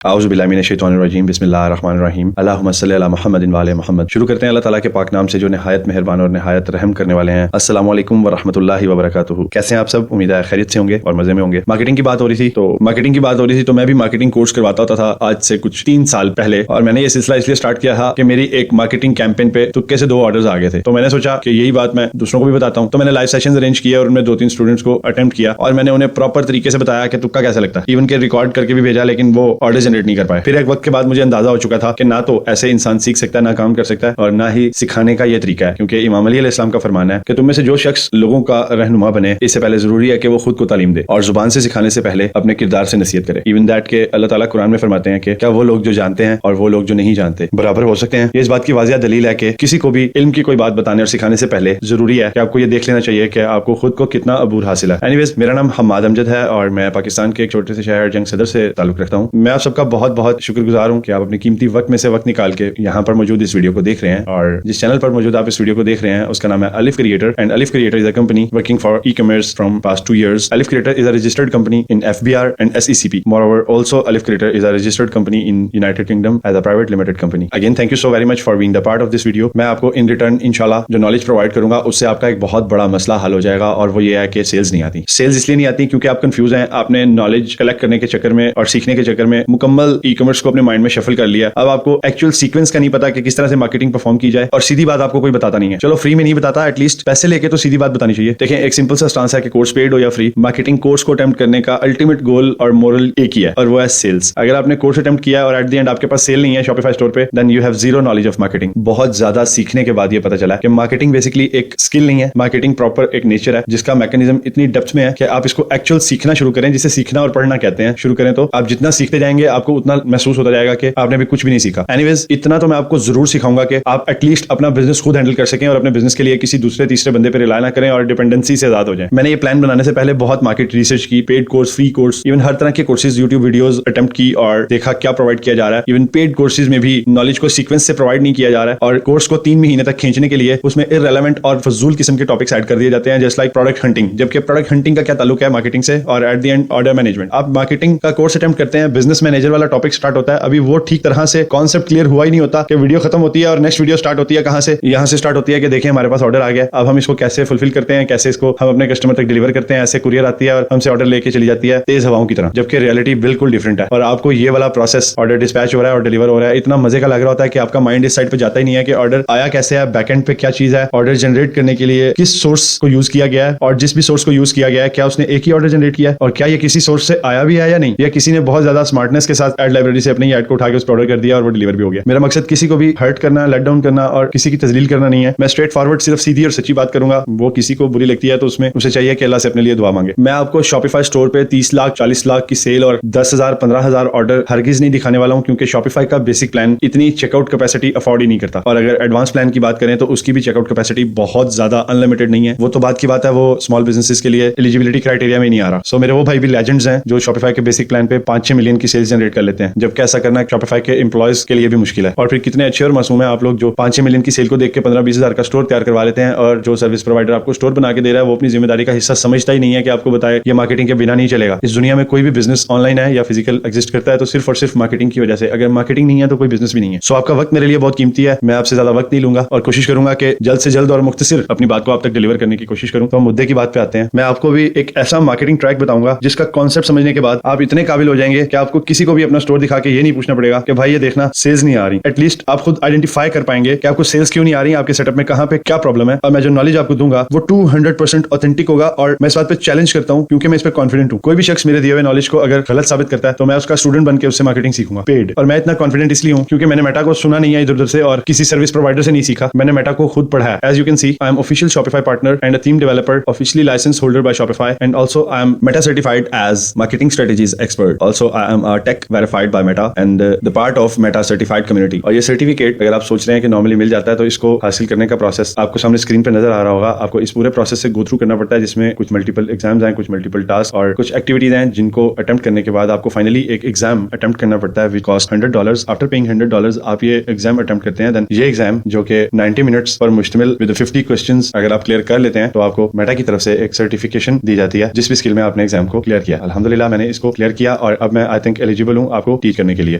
आऊज़ुबिल्लाहिमिनश्शैतानिर्रजीम बिस्मिल्लाहिर्रहमानिर्रहीम अल्लाहुम्मा सल्लि अला मुहम्मदिन व आले मुहम्मद। शुरू करते हैं अल्लाह ताला के पाक नाम से जो निहायत मेहरबान और निहायत रहम करने वाले हैं। अस्सलामु अलैकुम व रहमतुल्लाहि व बरकातुहू। कैसे हैं आप सब? उम्मीद है खैरियत से होंगे और मजे में होंगे। मार्केटिंग की बात हो रही थी तो मैं भी मार्केटिंग कोर्स करवाता होता था आज से कुछ 3 साल पहले, और मैंने ये सिलसिला इसलिए स्टार्ट किया था कि मेरी एक मार्केटिंग कैंपेन पे तुक्के से 2 ऑर्डर्स आ गए थे। तो मैंने सोचा कि यही बात मैं दूसरों को भी बताता हूँ। तो मैंने लाइव सेशंस अरेंज किए और उनमें 2-3 स्टूडेंट्स को अटेम्प्ट किया और मैंने उन्हें प्रॉपर तरीके से बताया कि तुक्का कैसे लगता है। इवन के रिकॉर्ड करके भी भेजा, लेकिन वो ऑर्डर जनरेट नहीं कर पाए। फिर एक वक्त के बाद मुझे अंदाजा हो चुका था कि ना तो ऐसे इंसान सीख सकता है, ना काम कर सकता है, और ना ही सिखाने का ये तरीका है। क्योंकि इमाम अली अलैहिस्सलाम का फरमान है कि तुम में से जो शख्स लोगों का रहनुमा बने, इससे पहले जरूरी है कि वो खुद को तालीम दे और जुबान से सिखाने से पहले अपने किरदार से नसीहत करे। इवन दैट के अल्लाह ताला कुरान में फरमाते हैं कि क्या वो लोग जो जानते हैं और वो लोग जो नहीं जानते बराबर हो सकते हैं। ये इस बात की वाज़िया दलील है कि किसी को भी इल्म की कोई बात बताने और सिखाने से पहले जरूरी है कि आपको ये देख लेना चाहिए कि आपको खुद को कितना अबूर हासिल है। एनीवेज, मेरा नाम हम्माद अमजद है और मैं पाकिस्तान के एक छोटे से शहर जंग सदर से ताल्लुक रखता हूँ। मैं आप सबका बहुत बहुत शुक्रगुजार हूँ कि आप अपनी कीमती वक्त में से वक्त निकाल के यहाँ पर मौजूद इस वीडियो को देख रहे हैं। और जिस चैनल पर मौजूद आप इस वीडियो को देख रहे हैं उसका नाम है Alif creator, and Alif creator is a company working for e-commerce from past 2 years. Alif Creator is a registered company in FBR and SECP. Moreover, also Alif Creator is a registered company in United Kingdom as a private limited company. Again, thank you so very much for being the part of this video. मैं आपको in return इंशाल्लाह जो knowledge provide करूंगा उससे आपका एक बहुत बड़ा मसला हल हो जाएगा, और वो ये है कि सेल्स नहीं आती। सेल्स इसलिए नहीं आती क्योंकि आप कंफ्यूज हैं। आपने नॉलेज कलेक्ट करने के चक्कर में और सीखने के चक्कर में मुकम्मल ई-कॉमर्स को अपने माइंड में शफल कर लिया। अब आपको एक्चुअल सीक्वेंस का नहीं पता कि किस तरह से मार्केटिंग परफॉर्म की जाए, और सीधी बात आपको कोई बताता नहीं है। चलो फ्री में नहीं बताता, एटलीस्ट पैसे लेके तो सीधी बात बतानी चाहिए। देखें, एक सिंपल सा स्टांस है कि कोर्स पेड हो या फ्री, मार्केटिंग कोर्स को अटेम्प्ट करने का अल्टीमेट गोल और मोरल एक ही है, और वो है सेल्स। अगर आपने कोर्स अटेम्प्ट किया और एट द एंड आपके पास सेल नहीं है शॉपिफाई स्टोर पे, then you have zero knowledge of marketing. बहुत ज्यादा सीखने के बाद ये पता चला कि मार्केटिंग बेसिकली एक स्किल नहीं है, मार्केटिंग प्रॉपर एक नेचर है जिसका मैकेनिज्म इतनी डेप्थ में है कि आप इसको एक्चुअल सीखना शुरू करें, जिसे सीखना और पढ़ना कहते हैं, शुरू करें तो आप जितना सीखते जाएंगे आपको उतना महसूस होता जाएगा कि आपने भी कुछ भी नहीं सीखा। एनीवेज, इतना तो मैं आपको जरूर सिखाऊंगा कि आप एटलीस्ट अपना बिजनेस खुद हैंडल कर सकें और अपने बिजनेस के लिए किसी दूसरे तीसरे बंदे पे रिलाय ना करें और डिपेंडेंसी से आजाद हो जाए। मैंने ये प्लान बनाने से पहले बहुत मार्केट रिसर्च की, paid course, free course, even हर तरह के कोर्सेज, यूट्यूब वीडियोस अटेम्प्ट की और देखा क्या प्रोवाइड किया जा रहा है। इवन पेड कोर्सेज में भी नॉलेज को सीक्वेंस से प्रोवाइड नहीं किया जा रहा है, और कोर्स को 3 महीने तक खींचने के लिए उसमें इररेलेवेंट और फजूल किस्म के टॉपिक्स ऐड कर दिए जाते हैं, जस्ट लाइक प्रोडक्ट हंटिंग। जबकि प्रोडक्ट हंटिंग का क्या ताल्लुक है मार्केटिंग से, और eight the and order management. आप मार्केटिंग का कोर्स अटेम्प्ट करते हैं, बिजनेस मैनेजर वाला टॉपिक स्टार्ट होता है, अभी वो ठीक तरह से कॉन्सेप्ट क्लियर हुआ ही नहीं होता कि वीडियो खत्म होती है और नेक्स्ट वीडियो स्टार्ट होती है कहां से, यहां से स्टार्ट होती है कि देखिए हमारे पास ऑर्डर आ गया, अब हम इसको कैसे फुलफिल करते हैं, कैसे इसको हम अपने कस्टमर तक डिलीवर करते हैं। ऐसे कुरियर आती है और हमसे ऑर्डर लेके चली जाती है तेज हवाओं की तरह, जबकि रियलिटी बिल्कुल डिफरेंट है। और आपको ये वाला प्रोसेस, ऑर्डर डिस्पैच हो रहा है और डिलीवर हो रहा है, इतना मजे का लग रहा होता है कि आपका माइंड इस साइड पे जाता ही नहीं है कि ऑर्डर आया कैसे है, बैकएंड पे क्या चीज है, ऑर्डर जनरेट करने के लिए किस सोर्स को यूज किया गया है, और जिस भी सोर्स को यूज किया गया है क्या उसने एक ही ऑर्डर जनरेट किया है, और क्या ये किसी सोर्स से आया भी है या नहीं, या किसी ने बहुत ज्यादा स्मार्टनेस के साथ एड लाइब्रेरी से अपनी एड को उठा के उस पर ऑर्डर कर दिया और वो डिलीवर भी हो गया। मेरा मकसद किसी को भी हर्ट करना, लेट डाउन करना और किसी की तजलील करना नहीं है। मैं स्ट्रेट फॉरवर्ड सिर्फ सीधी और सच्ची बात करूंगा। वो किसी को बुरी लगती है तो उसमें उसे चाहिए कि अल्लाह से अपने लिए दुआ मांगे। मैं आपको शॉपिफाई स्टोर पे 30 लाख 40 लाख की सेल और 10,000 15,000 ऑर्डर हरगिज नहीं दिखाने वाला हूं, क्योंकि शॉपिफाई का बेसिक प्लान इतनी चेकआउट कैपेसिटी अफोर्ड ही नहीं करता, और अगर एडवांस प्लान की बात करें तो उसकी भी चेकआउट कैपेसिटी बहुत ज्यादा अनलिमिटेड नहीं है। वो तो बात की बात है, वो स्मॉल बिजनेसेस के लिए एलिजिबिलिटी क्राइटेरिया में नहीं आ रहा। सो मेरे वो भाई भी लेजेंड्स हैं जो शॉपिफाई के बेसिक प्लान पे 5-6 मिलियन की सेल्स जनरेट कर लेते हैं, जबकि ऐसा करना शॉपिफाई के एम्प्लॉयज के लिए भी मुश्किल है। और फिर कितने अच्छे और मासूम है आप लोग जो 5-6 मिलियन की सेल को देख के 15-20 हजार का स्टोर तैयार करवा लेते हैं, और जो सर्विस प्रोवाइडर आपको स्टोर बना के दे रहा है वो अपनी जिम्मेदारी का हिस्सा समझता ही नहीं है कि आपको बताए ये मार्केटिंग के बिना नहीं चलेगा। इस दुनिया में कोई भी बिजनेस ऑनलाइन है या फिजिकल एग्जिस्ट करता है तो सिर्फ और सिर्फ मार्केटिंग की वजह से। अगर मार्केटिंग नहीं है तो कोई बिजनेस भी नहीं है। सो आपका वक्त मेरे लिए बहुत कीमती है, मैं आपसे ज्यादा वक्त नहीं लूंगा और कोशिश करूंगा कि जल्द से जल्द और मुख्तसर अपनी बात को आप तक डिलीवर करने की कोशिश करूं। तो हम मुद्दे की बात पे आते हैं। मैं आपको भी एक ऐसा मार्केटिंग ट्रैक बताऊंगा जिसका कॉन्सेप्ट समझने के बाद आप इतने काबिल हो जाएंगे कि आपको किसी को भी अपना स्टोर दिखा के ये नहीं पूछना पड़ेगा कि भाई ये देखना सेल्स नहीं आ रही। एटलीस्ट आप खुद आइडेंटिफाई कर पाएंगे कि आपको सेल्स क्यों नहीं आ रही, आपके सेटअप में कहां पे क्या प्रॉब्लम है, और मैं जो नॉलेज आपको दूंगा वो 200% ऑथेंटिक होगा। और मैं इस बात पे चैलेंज करता हूं क्योंकि मैं इस पे कॉन्फिडेंट हूं। कोई भी शख्स मेरे दिए हुए नॉलेज को अगर गलत साबित करता है तो मैं उसका स्टूडेंट बनकर उससे मार्केटिंग सीखूंगा पेड। और मैं इतना कॉन्फिडेंट इसलिए हूं क्योंकि मैंने मेटा को सुना नहीं है इधर उधर से और किसी सर्विस प्रोवाइडर से नहीं सीखा, मैंने मेटा को खुद पढ़ा है। As you can see, I am official Shopify partner and a theme developer, officially license holder by Shopify, and also I am Meta certified as marketing strategies expert. Also I am tech verified by Meta and the part of Meta certified community. और ये certificate अगर आप सोच रहे हैं कि normally मिल जाता है तो इसको हासिल करने का प्रोसेस आपको सामने स्क्रीन पर नजर आ रहा होगा। आपको इस पूरे प्रोसेस से गो थ्रू करना पड़ता है, जिसमें कुछ मल्टीपल एग्जाम्स हैं, कुछ मल्टीपल टास्क और कुछ एक्टिविटीज हैं जिनको अटेम्प्ट करने के बाद आपको फाइनली एक एग्जाम अटेम्प्ट करना पड़ता है विच कॉस्ट $100। आफ्टर पेइंग $100 आप ये एग्जाम अटेम्प्ट करते हैं। देन ये एग्जाम जो कि 90 मिनट्स पर मुश्तमिल विद 50 क्वेश्चंस अगर आप क्लियर कर लेते हैं तो आपको मेटा की तरफ से एक सर्टिफिकेशन दी जाती है जिस भी स्किल में आपने एग्जाम को क्लियर किया। अल्हम्दुलिल्लाह मैंने इसको क्लियर किया और अब मैं आई थिंक एलिजिबल अवेलेबल हूँ आपको टीच करने के लिए।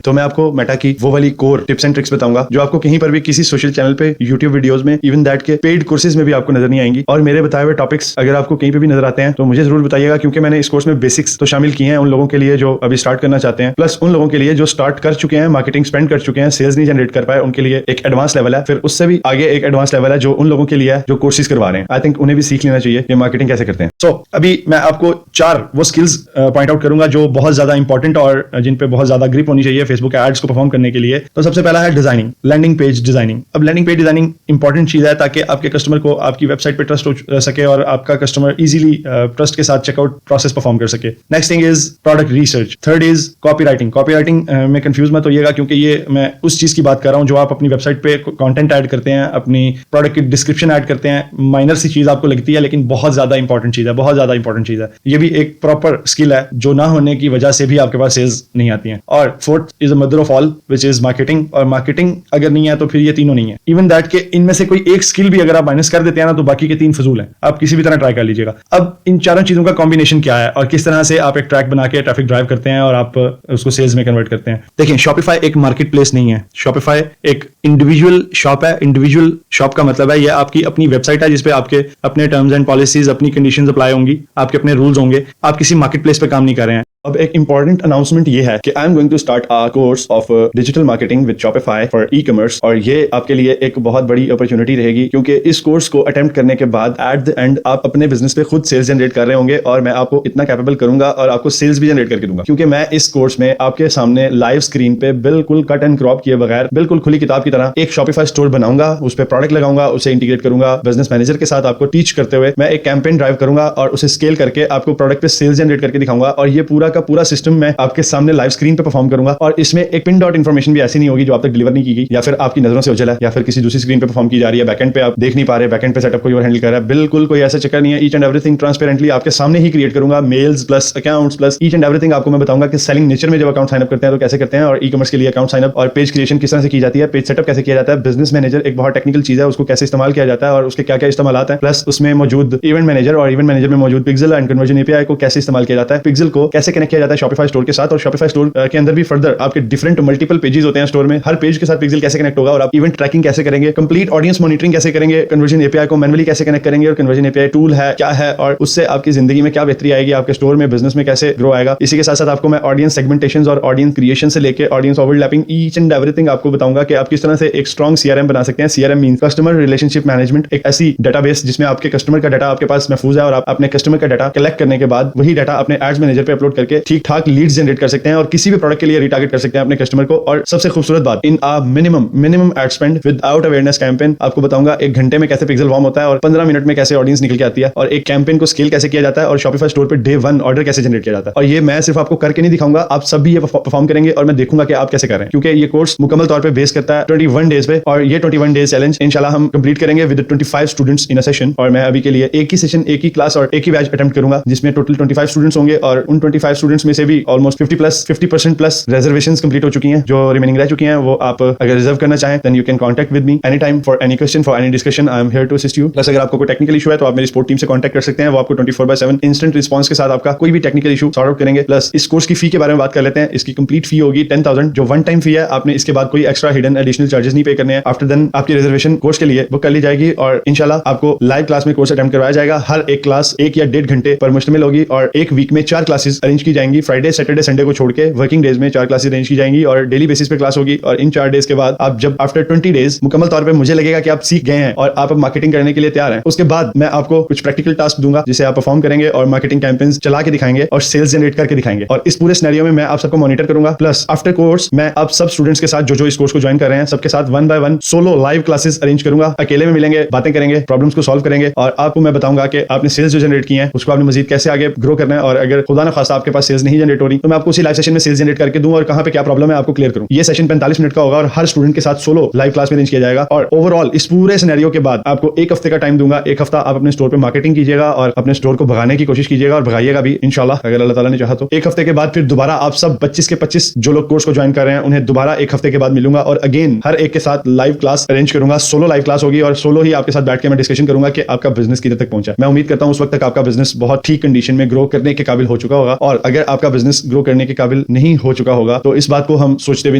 तो मैं आपको मेटा की वो वाली कोर टिप्स एंड ट्रिक्स बताऊंगा जो आपको कहीं पर भी किसी सोशल चैनल पे, यूट्यूब वीडियोस में, इवन दैट के पेड कोर्सेज में भी आपको नजर नहीं आएंगी। और मेरे बताए हुए टॉपिक्स अगर आपको कहीं पे भी नजर आते हैं तो मुझे जरूर बताइएगा, क्योंकि मैंने इस कोर्स में बेसिक्स तो शामिल किए हैं उन लोगों के लिए जो अभी स्टार्ट करना चाहते हैं, प्लस उन लोगों के लिए जो स्टार्ट कर चुके हैं, मार्केटिंग स्पेंड कर चुके हैं, सेल्स नहीं जनरेट कर पाए, उनके लिए एक एडवांस लेवल है। फिर उससे भी आगे एक एडवांस लेवल है जो उन लोगों के लिए है जो कोर्सेज करवा रहे हैं। आई थिंक उन्हें भी सीख लेना चाहिए कि मार्केटिंग कैसे करते हैं। सो अभी मैं आपको 4 वो स्किल्स पॉइंट आउट करूंगा जो बहुत ज्यादा इंपॉर्टेंट और जिन पे बहुत ज्यादा ग्रिप होनी चाहिए फेसबुक एड्स को परफॉर्म करने के लिए। तो सबसे पहला है डिजाइनिंग, लैंडिंग पेज डिजाइनिंग। अब लैंडिंग पेज डिजाइनिंग इंपॉर्टेंट चीज है ताकि आपके कस्टमर को आपकी वेबसाइट पे ट्रस्ट हो सके और आपका कस्टमर इजीली ट्रस्ट के साथ चेकआउट प्रोसेस परफॉर्म कर सके। Next thing is product research. Third is copy writing. Copy writing में कंफ्यूज मत होइएगा, क्योंकि ये मैं उस चीज की बात कर रहा हूं जो आप अपनी वेबसाइट पे कंटेंट ऐड करते हैं, अपनी प्रोडक्ट की डिस्क्रिप्शन ऐड करते हैं। माइनर सी चीज आपको लगती है लेकिन बहुत ज्यादा इंपॉर्टेंट चीज है, बहुत ज्यादा इंपॉर्टेंट चीज है। ये भी एक प्रॉपर स्किल है जो ना होने की वजह से भी आपके पास सेल्स नहीं आती हैं। और fourth is the mother of all which is marketing. और मार्केटिंग अगर नहीं है तो फिर ये तीनों नहीं है। इवन दैट के इनमें से कोई एक स्किल भी अगर आप माइनस कर देते हैं ना तो बाकी के 3 फजूल हैं। आप किसी भी तरह ट्राई कर लीजिएगा। अब इन चारों चीजों का कॉम्बिनेशन क्या है और किस तरह से आप एक ट्रैक बना के ट्रैफिक ड्राइव करते हैं और आप उसको सेल्स में कन्वर्ट करते हैं। देखिए, शॉपिफाई एक मार्केट प्लेस नहीं है। शॉपिफाई एक इंडिविजुअल शॉप है। इंडिविजुअल शॉप का मतलब है ये आपकी अपनी वेबसाइट है जिसपे आपके अपने टर्म्स एंड पॉलिसीज, अपनी कंडीशंस अप्लाई होंगी, आपके अपने रूल्स होंगे। आप किसी मार्केट प्लेस पे काम नहीं कर रहे हैं। अब एक इंपॉर्टेंट अनाउंसमेंट ये है कि I am going to start a course of digital marketing with Shopify for e-commerce. और ये आपके लिए एक बहुत बड़ी अपॉर्चुनिटी रहेगी, क्योंकि इस कोर्स को अटेम्प्ट करने के बाद एट द एंड आप अपने बिजनेस पे खुद सेल्स जनरेट कर रहे होंगे और मैं आपको इतना कैपेबल करूंगा और आपको सेल्स भी जनरेट करके दूंगा, क्योंकि मैं इस कोर्स में आपके सामने लाइव स्क्रीन पे बिल्कुल कट एंड क्रॉप किए बगैर बिल्कुल खुली किताब की तरह एक शॉपिफाई स्टोर बनाऊंगा, उस पर प्रोडक्ट लगाऊंगा, उसे इंटीग्रेट करूंगा बिजनेस मैनेजर के साथ आपको टीच करते हुए मैं एक कैंपेन ड्राइव करूंगा और उसे स्केल करके आपको प्रोडक्ट पे सेल्स जनरेट करके दिखाऊंगा। और ये पूरा का पूरा सिस्टम मैं आपके सामने लाइव स्क्रीन पे परफॉर्म करूंगा। और इसमें एक पिन डॉट इन्फॉर्मेशन भी ऐसी नहीं होगी जो आप तक डिलीवर नहीं की गई या फिर आपकी नजरों से ओझल है या फिर किसी दूसरी स्क्रीन पे परफॉर्म की जा रही है, बैकएंड पे आप देख नहीं पा रहे, बैकएंड पे सेटअप कोई और हैंडल कर रहा है। बिल्कुल कोई ऐसा चक्कर नहीं है। ईच एंड एवरीथिंग ट्रांसपेरेंटली आपके सामने ही क्रिएट करूंगा। Mails plus accounts plus each and everything आपको मैं बताऊंगा कि सेलिंग नेचर में जब अकाउंट साइनअप करते हैं तो कैसे करते हैं, और ई कॉमर्स के लिए अकाउंट साइनअप और पेज क्रिएशन किस तरह से की जाती है, पेज सेटअप कैसे किया जाता है, बिजनेस मैनेजर एक बहुत टेक्निकल चीज है, उसको कैसे इस्तेमाल किया जाता है और उसके क्या क्या इस्तेमाल है, प्लस उसमें मौजूद इवेंट मैनेजर और इवेंट मैनेजर में मौजूद पिक्सल एंड कन्वर्जन एपीआई को कैसे इस्तेमाल किया जाता है, पिक्सल को कैसे कनेक्ट किया जाता है शॉपिफाई स्टोर के साथ, और शॉपिफाई स्टोर के अंदर भी फर्दर आपके डिफरेंट मल्टीपल पेजेस होते हैं स्टोर में, हर पेज के साथ पिक्सल कैसे कनेक्ट होगा और आप इवेंट ट्रैकिंग कैसे करेंगे, कंप्लीट ऑडियंस मॉनिटरिंग कैसे करेंगे, कन्वर्जन एपीआई को मैनुअली कैसे कनेक्ट करेंगे और कन्वर्जन एपीआई टूल है क्या है और उससे आपकी जिंदगी में क्या बेहतरी आएगी, आपके स्टोर में बिजनेस में कैसे ग्रो आएगा। इसी के साथ साथ आपको मैं ऑडियंस सेगमेंटेशन और ऑडियंस क्रिएशन से लेकर audience overlapping each and everything आपको बताऊंगा कि आप किस तरह से एक स्ट्रॉन्ग सीआरएम बना सकते हैं। CRM means customer relationship management, एक ऐसी डेटाबेस जिसमें आपके कस्टमर का डाटा आपके पास महफूज है और आप अपने कस्टमर का डाटा कलेक्ट करने के बाद वही डाटा अपने एड्स मैनेजर पे अपलोड करके ठीक ठाक लीड्स जनरेट कर सकते हैं और किसी भी प्रोडक्ट के लिए रिटारगेट कर सकते हैं अपने कस्टमर को। और सबसे खूबसूरत बात, इन minimum ad spend without awareness campaign आपको बताऊंगा 1 घंटे में कैसे पिक्सल फॉर्म होता है और 15 मिनट में कैसे ऑडियंस निकल के आती है और एक कैंपेन को स्केल कैसे किया जाता है और शॉपिफाई स्टोर पे डे 1 ऑर्डर कैसे जनरेट किया जाता है। और ये मैं सिर्फ आपको करके नहीं दिखाऊंगा, आप सब भी ये परफॉर्म करेंगे और मैं देखूंगा कि आप कैसे कर रहे हैं, क्योंकि ये कोर्स मुकम्मल तौर पे बेस करता है 21 डेज पे और ये 21 डेज चैलेंज इंशाल्लाह हम कंप्लीट करेंगे with 25 students in a session. और मैं अभी के लिए एक ही सेशन, एक ही क्लास और एक ही बैच अटेम्प्ट करूंगा जिसमें टोटल 25 स्टूडेंट्स होंगे और उन 25 स्टूडेंट्स में से भी ऑलमोस्ट 50% प्लस रिजर्वेशंस कंप्लीट हो चुकी हैं। जो रिमेनिंग रह चुकी हैं वो आप अगर रिजर्व करना चाहें then you can contact with me any time for any question, for any discussion. I am here to assist you. Plus अगर आपको कोई टेक्निकल इशू है तो आप मेरी सपोर्ट टीम से कॉन्टैक्ट कर सकते हैं, वो आपको 24/7 इंस्टेंट रिस्पांस के साथ आपका कोई भी टेक्निकल इशू सॉर्ट आउट करेंगे। प्लस इस कोर्स की फी के बारे में बात कर लेते हैं। इसकी कंप्लीट फी होगी 10,000 जो वन टाइम फी है। आपने इसके बाद कोई एक्स्ट्रा हिडन एडिशनल चार्जेस नहीं पे करने हैं। आफ्टर देन आपकी रिजर्वेशन कोर्स के लिए बुक कर ली जाएगी और इंशाल्लाह आपको लाइव क्लास में कोर्स अटेम्प्ट करवाया जाएगा। हर एक क्लास 1 या 1.5 घंटे पर मुश्तमिल होगी और एक वीक में 4 क्लासेस अरेंज की जाएंगी। फ्राइडे, सैटरडे, संडे को छोड़ के वर्किंग डेज में 4 क्लासेस अरेंज की जाएंगी और डेली बेसिस पे क्लास होगी। और इन 4 डेज के बाद आप जब आफ्टर 20 डेज मुकम्मल तौर पे मुझे लगेगा कि आप सीख गए हैं और आप अब मार्केटिंग करने के लिए तैयार हैं, उसके बाद मैं आपको कुछ प्रैक्टिकल टास्क दूंगा जिसे आप परफॉर्म करेंगे और मार्केटिंग कैंपेन्स चला के दिखाएंगे और सेल्स जनरेट करके दिखाएंगे। और इस पूरे सिनेरियो में मैं आप सबको मॉनिटर करूंगा। प्लस आफ्टर कोर्स मैं आप सब स्टूडेंट्स के साथ जो इस कोर्स को ज्वाइन कर रहे हैं सबके साथ 1 by 1 solo live classes arrange करूंगा। अकेले में मिलेंगे, बातें करेंगे, प्रॉब्लम्स को सॉल्व करेंगे और आपको मैं बताऊंगा कि आपने सेल्स जो जनरेट की है उसको आपने मजीद कैसे आगे ग्रो करना है। और अगर खुदा न खास्ता आपके पास सेल्स नहीं जनरेट हो रही तो मैं आपको उसी लाइव सेशन में सेल्स जनरेट करके दूं और कहां पे क्या प्रॉब्लम है आपको क्लियर करूं। ये सेशन 45 मिनट का होगा और हर स्टूडेंट के साथ सोलो लाइव क्लास में अरेंज किया जाएगा। और ओवरऑल इस पूरे सिनेरियो के बाद आपको 1 हफ्ते का टाइम दूंगा। 1 हफ्ता आप अपने स्टोर पे मार्केटिंग कीजिएगा और अपने स्टोर को भगाने की कोशिश कीजिएगा और भगाइएगा भी इंशाल्लाह अगर अल्लाह ताला ने चाहा तो। 1 हफ्ते के बाद फिर दोबारा आप सब 25 के 25 जो लोग कोर्स को ज्वाइन कर रहे हैं उन्हें दोबारा 1 हफ्ते के बाद मिलूंगा और अगेन हर एक के साथ लाइव क्लास अरेंज करूंगा। सोलो लाइव क्लास होगी और सोलो ही आपके साथ बैठ के मैं डिस्कशन करूंगा कि आपका बिजनेस किधर तक पहुंचा। मैं उम्मीद करता हूं उस वक्त तक आपका बिजनेस बहुत ठीक कंडीशन में ग्रो करने के काबिल हो चुका होगा और और अगर आपका बिजनेस ग्रो करने के काबिल नहीं हो चुका होगा तो इस बात को हम सोचते भी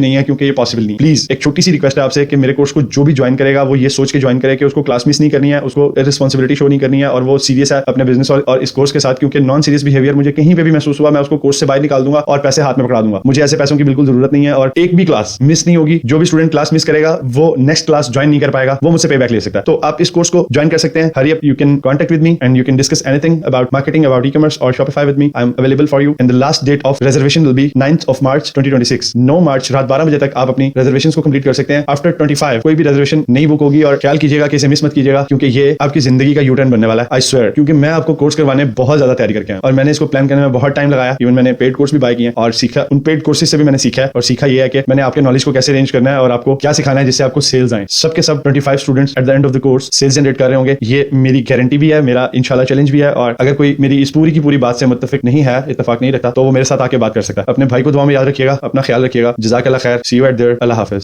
नहीं है, क्योंकि ये पॉसिबल नहीं। प्लीज एक छोटी सी रिक्वेस्ट है आपसे कि मेरे कोर्स को जो भी ज्वाइन करेगा वो ये सोच के ज्वाइन करे कि उसको क्लास मिस नहीं करनी है, उसको रिस्पॉन्सिबिलिटी शो नहीं करनी है और वो सीरियस है अपने बिजनेस और इस कोर्स के साथ, क्योंकि नॉन सीरियस बिहेवियर मुझे कहीं पे भी महसूस हुआ मैं उसको कोर्स से बाहर निकाल दूंगा और पैसे हाथ में पकड़ा दूंगा। मुझे ऐसे पैसों की बिल्कुल जरूरत नहीं है और एक भी क्लास मिस नहीं होगी। जो भी स्टूडेंट क्लास मिस करेगा वो नेक्स्ट क्लास ज्वाइन नहीं कर पाएगा, वो मुझसे पे बैक ले सकता है। तो आप इस कोर्स को ज्वाइन कर सकते हैं। Hurry up, you can contact with me and you can discuss anything about marketing, about e-commerce और Shopify with me. I am available for you and the last date of reservation will be 9th of March 2026. 9 मार्च रात 12 बजे तक आप अपनी reservations को complete कर सकते हैं। आफ्टर 25 कोई भी रिजर्वेशन नहीं बुक होगी और ख्याल कीजिएगा कि इसे मिस मत कीजिएगा, क्योंकि ये आपकी जिंदगी का यू टर्न बनने वाला है। आई स्वेयर, क्योंकि मैं आपको कोर्स करवाने बहुत ज्यादा तैयारी करके आया और मैंने इसको प्लान करने में बहुत टाइम लगाया। इवन मैंने पेड कोर्स भी बाय किए और सीखा, उन पेड कोर्सेज से भी मैंने सीखा है और सीखा ये है कि मैंने आपके नॉलेज को कैसे अरेंज करना है और आपको क्या सिखाना है जिससे आपको सेल्स आए। सबके सब 25 students at the end of the course sales generate कर रहे होंगे। ये मेरी गारंटी भी है, मेरा इंशाल्लाह चैलेंज भी है। और अगर कोई मेरी इस पूरी की पूरी बात से मुत्तफिक नहीं है, इत्तेफाक नहीं रखता, तो वो मेरे साथ आके बात कर सकता है। अपने भाई को दुआ में याद रखिएगा, अपना ख्याल रखिएगा। जज़ाकल्लाह खैर, सी यू एट देयर। अल्लाह हाफिज।